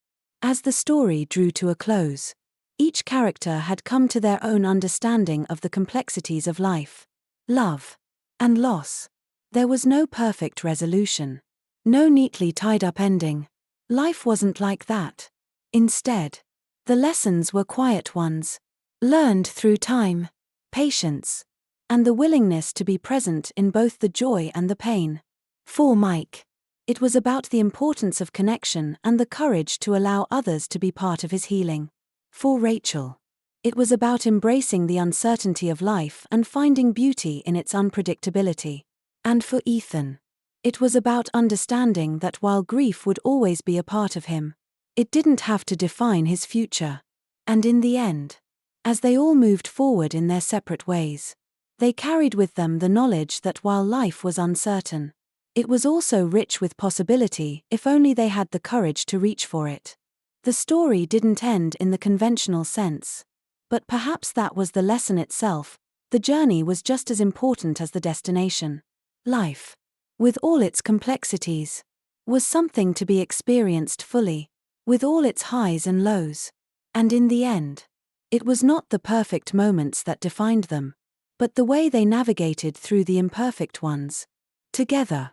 As the story drew to a close, each character had come to their own understanding of the complexities of life, love, and loss. There was no perfect resolution, no neatly tied-up ending. Life wasn't like that. Instead, the lessons were quiet ones, learned through time, patience, and the willingness to be present in both the joy and the pain. For Mike, it was about the importance of connection and the courage to allow others to be part of his healing. For Rachel, it was about embracing the uncertainty of life and finding beauty in its unpredictability. And for Ethan, it was about understanding that while grief would always be a part of him, it didn't have to define his future. And in the end, as they all moved forward in their separate ways, they carried with them the knowledge that while life was uncertain, it was also rich with possibility if only they had the courage to reach for it. The story didn't end in the conventional sense, but perhaps that was the lesson itself. The journey was just as important as the destination. Life, with all its complexities, was something to be experienced fully, with all its highs and lows. And in the end, it was not the perfect moments that defined them, but the way they navigated through the imperfect ones, together.